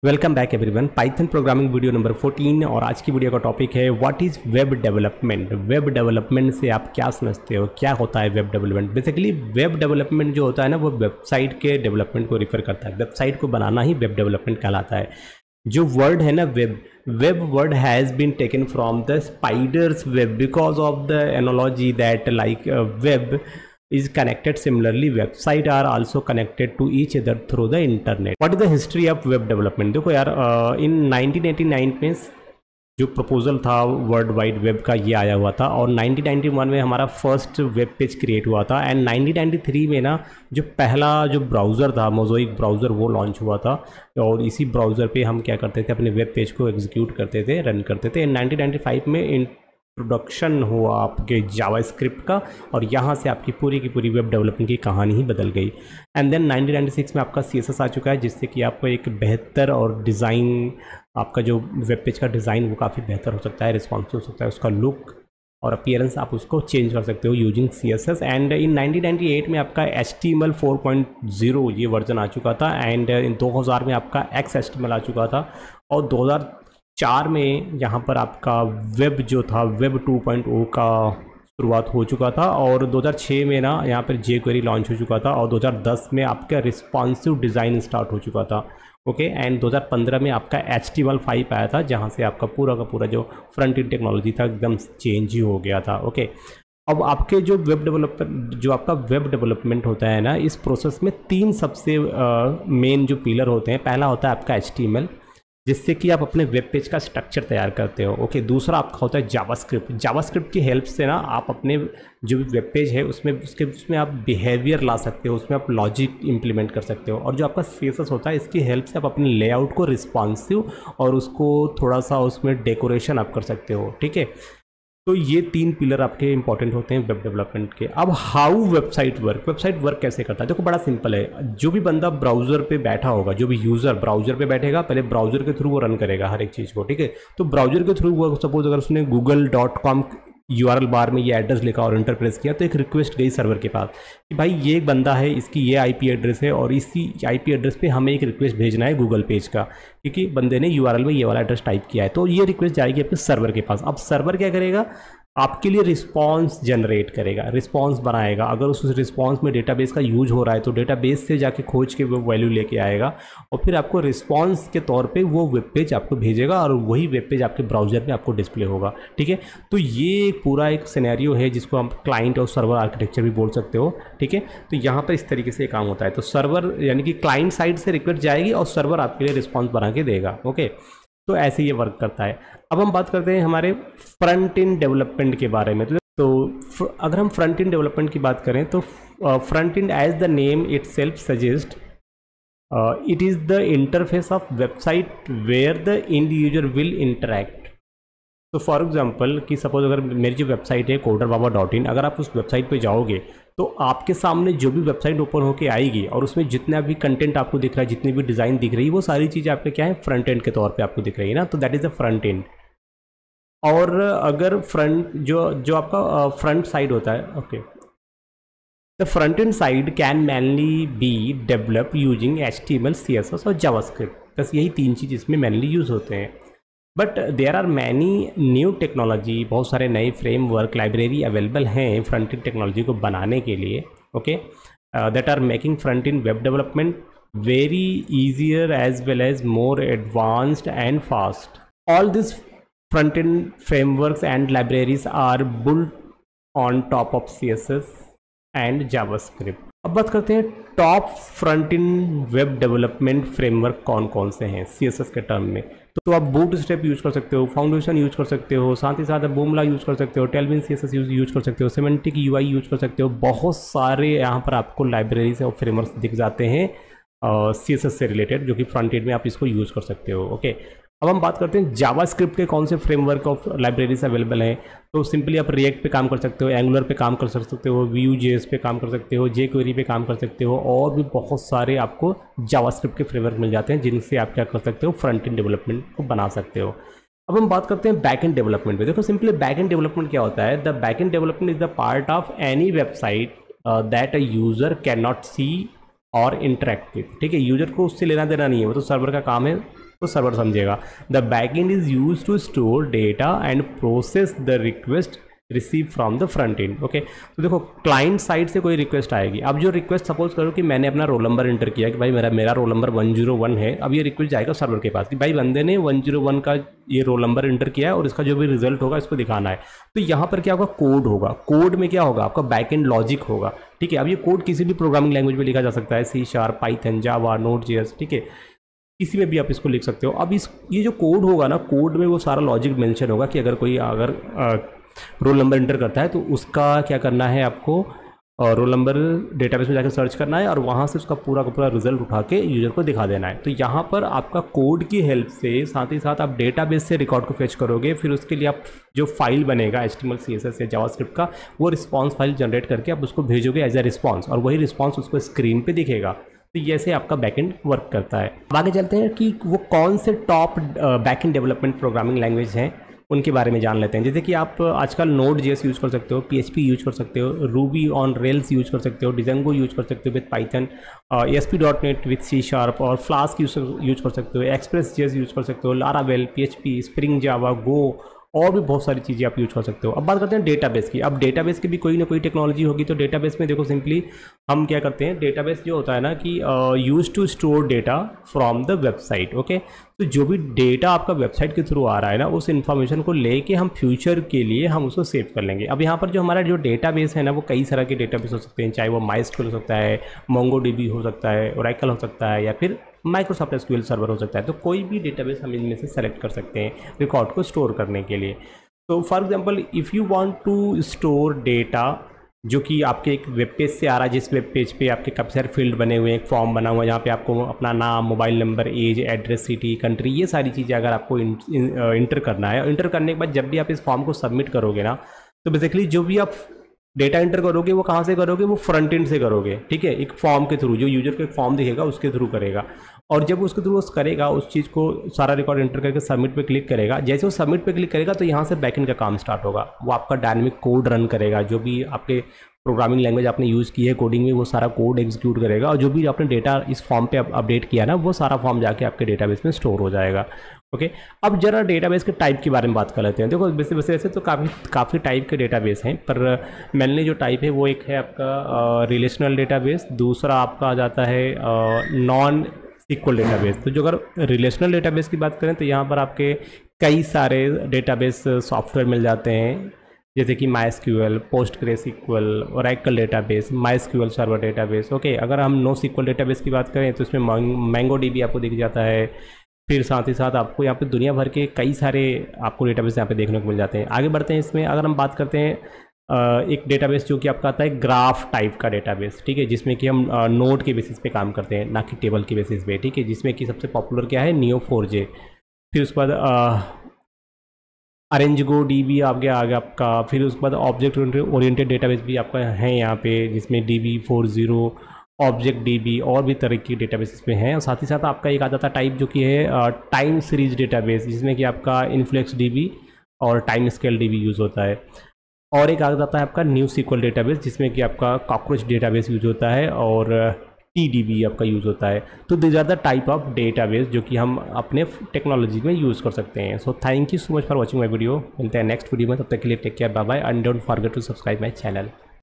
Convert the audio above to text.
Welcome back everyone. Python programming video number 14 और आज की वीडियो का टॉपिक है what is web development. Web development से आप क्या समझते हो, क्या होता है web development. Basically web development जो होता है ना, वो वेबसाइट के डेवलपमेंट को रिफर करता है। वेबसाइट को बनाना ही वेब डेवलपमेंट कहलाता है। जो वर्ड है ना web word has been taken from the spiders web because of the analogy that like web is connected. Similarly, website are also connected to each other through the internet. What is the history of web development? देखो यार, इन 1989 में जो proposal था world wide web का ये आया हुआ था और 1991 में हमारा फर्स्ट वेब पेज क्रिएट हुआ था एंड 1993 में ना जो पहला जो ब्राउज़र था मोज़ाइक ब्राउज़र वो लॉन्च हुआ था और इसी ब्राउज़र पे हम क्या करते थे, अपने वेब पेज को एग्जीक्यूट करते थे, रन करते थे। 1995 में इंट्रोडक्शन हुआ आपके जावास्क्रिप्ट का और यहाँ से आपकी पूरी की पूरी वेब डेवलपमेंट की कहानी ही बदल गई। एंड देन 1996 में आपका CSS आ चुका है, जिससे कि आपको एक बेहतर और डिज़ाइन, आपका जो वेब पेज का डिज़ाइन वो काफ़ी बेहतर हो सकता है, रिस्पॉन्सिव हो सकता है, उसका लुक और अपीयरेंस आप उसको चेंज कर सकते हो यूजिंग CSS। एंड इन 1998 में आपका HTML 4.0 ये वर्जन आ चुका था एंड इन 2000 में आपका XHTML आ चुका था और 2004 में यहाँ पर आपका वेब जो था वेब 2.0 का शुरुआत हो चुका था और 2006 में ना यहाँ पर jQuery लॉन्च हो चुका था और 2010 में आपका रिस्पॉन्सिव डिज़ाइन स्टार्ट हो चुका था। ओके एंड 2015 में आपका HTML5 आया था, जहाँ से आपका पूरा का पूरा जो फ्रंट एंड टेक्नोलॉजी था एकदम चेंज ही हो गया था। ओके अब आपके जो आपका वेब डेवलपमेंट होता है ना, इस प्रोसेस में तीन सबसे मेन जो पिलर होते हैं। पहला होता है आपका HTML, जिससे कि आप अपने वेब पेज का स्ट्रक्चर तैयार करते हो। ओके दूसरा आपका होता है जावास्क्रिप्ट की हेल्प से ना आप अपने जो भी वेब पेज है उसमें आप बिहेवियर ला सकते हो, उसमें आप लॉजिक इंप्लीमेंट कर सकते हो। और जो आपका CSS होता है, इसकी हेल्प से आप अपने लेआउट को रिस्पॉन्सिव और उसको थोड़ा सा उसमें डेकोरेशन आप कर सकते हो। ठीक है, तो ये तीन पिलर आपके इंपॉर्टेंट होते हैं वेब डेवलपमेंट के। अब हाउ वेबसाइट वर्क कैसे करता है, देखो बड़ा सिंपल है। जो भी बंदा ब्राउज़र पे बैठा होगा, जो भी यूज़र ब्राउज़र पे बैठेगा, पहले ब्राउज़र के थ्रू वो रन करेगा हर एक चीज़ को। ठीक है, तो ब्राउज़र के थ्रू वो सपोज अगर उसने google.com URL बार में ये एड्रेस लिखा और इंटर प्रेस किया तो एक रिक्वेस्ट गई सर्वर के पास कि भाई ये एक बंदा है, इसकी ये IP एड्रेस है और इसी IP एड्रेस पे हमें एक रिक्वेस्ट भेजना है गूगल पेज का, क्योंकि बंदे ने URL में ये वाला एड्रेस टाइप किया है। तो ये रिक्वेस्ट जाएगी आपके सर्वर के पास। अब सर्वर क्या करेगा, आपके लिए रिस्पॉन्स जनरेट करेगा, रिस्पॉन्स बनाएगा। अगर उस रिस्पॉन्स में डेटाबेस का यूज हो रहा है तो डेटाबेस से जाके खोज के वो वैल्यू लेके आएगा और फिर आपको रिस्पॉन्स के तौर पे वो वेब पेज आपको भेजेगा और वही वेब पेज आपके ब्राउज़र में आपको डिस्प्ले होगा। ठीक है, तो ये पूरा एक सिनेरियो है जिसको हम क्लाइंट और सर्वर आर्किटेक्चर भी बोल सकते हो। ठीक है, तो यहाँ पर इस तरीके से काम होता है। तो सर्वर यानी कि क्लाइंट साइड से रिक्वेस्ट जाएगी और सर्वर आपके लिए रिस्पॉन्स बना के देगा। ओके, तो ऐसे ये वर्क करता है। अब हम बात करते हैं हमारे फ्रंट एंड डेवलपमेंट के बारे में। तो अगर हम फ्रंट एंड डेवलपमेंट की बात करें तो front end as the name itself suggest it is the interface of website where the end user will interact. तो फॉर एग्जांपल कि सपोज अगर मेरी जो वेबसाइट है coderbaba.in, अगर आप उस वेबसाइट पे जाओगे तो आपके सामने जो भी वेबसाइट ओपन होके आएगी और उसमें जितना भी कंटेंट आपको दिख रहा है, जितनी भी डिज़ाइन दिख रही है, वो सारी चीज़ें आपके क्या है, फ्रंट एंड के तौर पे आपको दिख रही है ना। तो that is the front end. और अगर फ्रंट जो आपका फ्रंट साइड होता है, okay, the front end side can mainly be develop using HTML, CSS और जावास्क्रिप्ट। बस यही तीन चीज़ इसमें मैनली यूज़ होते हैं। But there are many new technology, बहुत सारे नए फ्रेमवर्क लाइब्रेरी अवेलेबल हैं फ्रंट एंड टेक्नोलॉजी को बनाने के लिए। Okay, that are making front end web development very easier as well as more advanced and fast. All this front end frameworks and libraries are built on top of CSS and JavaScript। अब बात करते हैं top front end web development framework कौन कौन से हैं CSS के term में। तो आप बूटस्ट्रैप यूज कर सकते हो, फाउंडेशन यूज कर सकते हो, साथ ही साथ आप बूमला यूज कर सकते हो, टेलविन CSS यूज कर सकते हो, सिमेंटिक UI यूज कर सकते हो। बहुत सारे यहाँ पर आपको लाइब्रेरीज और फ्रेमवर्क्स दिख जाते हैं CSS से रिलेटेड, जो कि फ्रंट एंड में आप इसको यूज़ कर सकते हो। ओके, अब हम बात करते हैं जावास्क्रिप्ट के कौन से फ्रेमवर्क ऑफ लाइब्रेरीज अवेलेबल हैं। तो सिंपली आप रिएक्ट पे काम कर सकते हो, एंगुलर पे काम कर सकते हो, Vue.js पे काम कर सकते हो, jQuery पे काम कर सकते हो और भी बहुत सारे आपको जावास्क्रिप्ट के फ्रेमवर्क मिल जाते हैं जिनसे आप क्या कर सकते हो, फ्रंट एंड डेवलपमेंट को बना सकते हो। अब हम बात करते हैं बैक एंड डेवलपमेंट पे। देखो सिंपली बैक एंड डेवलपमेंट क्या होता है, the back end development is the part of any website that a user can not see और इंटरेक्ट विद। ठीक है, यूज़र को उससे लेना देना नहीं है, वो तो सर्वर का काम है वो सर्वर समझेगा। The backend is used to store data and process the request receive from the front end. Okay, तो देखो क्लाइंट साइड से कोई रिक्वेस्ट आएगी। अब जो रिक्वेस्ट सपोज करो कि मैंने अपना रोल नंबर इंटर किया कि भाई मेरा रोल नंबर 101 है। अब ये रिक्वेस्ट जाएगा सर्वर के पास कि भाई बंदे ने 101 का ये रोल नंबर इंटर किया है और इसका जो भी रिजल्ट होगा इसको दिखाना है। तो यहाँ पर क्या होगा, कोड होगा। कोड में क्या होगा, आपका बैक एंड लॉजिक होगा। ठीक है, अब ये कोड किसी भी प्रोग्रामिंग लैंग्वेज में लिखा जा सकता है, C#, पाइथन, जावा, नोड.js। ठीक है, किसी में भी आप इसको लिख सकते हो। अब ये जो कोड होगा ना, कोड में वो सारा लॉजिक मेंशन होगा कि अगर कोई रोल नंबर इंटर करता है तो उसका क्या करना है, आपको रोल नंबर डेटाबेस में जाकर सर्च करना है और वहाँ से उसका पूरा का पूरा रिजल्ट उठा के यूजर को दिखा देना है। तो यहाँ पर आपका कोड की हेल्प से साथ ही साथ आप डेटाबेस से रिकॉर्ड को फेच करोगे। फिर उसके लिए आप जो फाइल बनेगा HTML, CSS या जावास्क्रिप्ट का, वो रिस्पॉन्स फाइल जनरेट करके आप उसको भेजोगे एज ए रिस्पॉन्स और वही रिस्पॉन्स उसको स्क्रीन पर दिखेगा। तो ये ऐसे आपका बैकएंड वर्क करता है। अब आगे चलते हैं कि वो कौन से top backend development programming language हैं, उनके बारे में जान लेते हैं। जैसे कि आप आजकल Node.js यूज़ कर सकते हो, PHP यूज़ कर सकते हो, Ruby on Rails यूज़ कर सकते हो, Django यूज़ कर सकते हो with Python, ASP.NET with C# और Flask यूज़ कर सकते हो, Express.js यूज़ कर सकते हो, Laravel, PHP, Spring Java, Go और भी बहुत सारी चीज़ें आप यूज़ कर सकते हो। अब बात करते हैं डेटाबेस की। अब डेटाबेस की भी कोई ना कोई टेक्नोलॉजी होगी। तो डेटाबेस में देखो सिंपली हम क्या करते हैं, डेटाबेस जो होता है ना कि use to store data from the website. Okay, तो जो भी डेटा आपका वेबसाइट के थ्रू आ रहा है ना, उस इन्फॉर्मेशन को लेके हम फ्यूचर के लिए हम उसको सेव कर लेंगे। अब यहाँ पर जो हमारा जो डेटाबेस है ना, वो कई तरह के डेटाबेस हो सकते हैं, चाहे वो MySQL हो सकता है, MongoDB हो सकता है, Oracle हो सकता है, या फिर Microsoft SQL सर्वर हो सकता है। तो कोई भी डेटाबेस हम इनमें से सेलेक्ट कर सकते हैं रिकॉर्ड को स्टोर करने के लिए। तो for example if you want to store data जो कि आपके एक वेब पेज से आ रहा है, जिस वेब पेज पे आपके काफ़ी सारे फील्ड बने हुए हैं, एक फॉर्म बना हुआ है जहाँ पे आपको अपना नाम, mobile number, age, address, city, country, ये सारी चीज़ें अगर आपको इंटर करना है। इंटर करने के बाद जब भी आप इस फॉर्म को सबमिट करोगे ना, तो बेसिकली जो भी आप डेटा इंटर करोगे वो कहाँ से करोगे, वो फ्रंट एंड से करोगे। ठीक है, एक फॉर्म के थ्रू, जो यूजर को एक फॉर्म दिखेगा उसके थ्रू करेगा। और जब उसके थ्रू करेगा, उस चीज़ को सारा रिकॉर्ड एंटर करके सबमिट पे क्लिक करेगा। जैसे वो सबमिट पे क्लिक करेगा तो यहाँ से बैकएंड का काम स्टार्ट होगा। वो आपका डायनामिक कोड रन करेगा, जो भी आपके प्रोग्रामिंग लैंग्वेज आपने यूज़ की है कोडिंग में, वो सारा कोड एग्जीक्यूट करेगा और जो भी आपने डेटा इस फॉर्म पे अपडेट किया ना, वो सारा फॉर्म जाके आपके डेटाबेस में स्टोर हो जाएगा। ओके, अब जरा डेटाबेस के टाइप के बारे में बात कर लेते हैं। देखो वैसे तो काफ़ी टाइप के डेटाबेस हैं, पर मेनली जो टाइप है वो एक है आपका रिलेशनल डेटाबेस, दूसरा आपका आ जाता है नॉन SQL डेटाबेस। तो जो अगर रिलेशनल डेटाबेस की बात करें तो यहाँ पर आपके कई सारे डेटाबेस सॉफ्टवेयर मिल जाते हैं, जैसे कि MySQL, PostgreSQL, Oracle database, MySQL server database. Okay, अगर हम NoSQL डेटाबेस की बात करें तो इसमें MongoDB आपको दिख जाता है। फिर साथ ही साथ आपको यहाँ पे दुनिया भर के कई सारे आपको डेटाबेस यहाँ पे देखने को मिल जाते हैं। आगे बढ़ते हैं, इसमें अगर हम बात करते हैं एक डेटाबेस जो कि आपका आता है ग्राफ टाइप का डेटाबेस। ठीक है, जिसमें कि हम नोड के बेसिस पे काम करते हैं, ना कि टेबल के बेसिस पे। ठीक है, जिसमें कि सबसे पॉपुलर क्या है, Neo4j। फिर उसके बाद ArrangeGo DB आ गया आपका। फिर उसके बाद ऑब्जेक्ट ओरिएंटेड डेटाबेस भी आपका है यहाँ पे, जिसमें DB40, ऑब्जेक्ट DB और भी तरह की डेटाबेस इसमें हैं। और साथ ही साथ आपका एक आ जाता टाइप जो कि है टाइम सीरीज डेटाबेस, जिसमें कि आपका InfluxDB और टाइम स्केल DB यूज़ होता है। और एक आ जाता है आपका NewSQL डेटाबेस, जिसमें कि आपका कॉकरोच डेटाबेस यूज़ होता है और TDB आपका यूज़ होता है। तो this are the type of database जो कि हम अपने टेक्नोलॉजी में यूज़ कर सकते हैं। So thank you so much for watching my video. मिलते हैं नेक्स्ट वीडियो में, तब तक के लिए take care, bye bye and don't forget to subscribe my channel.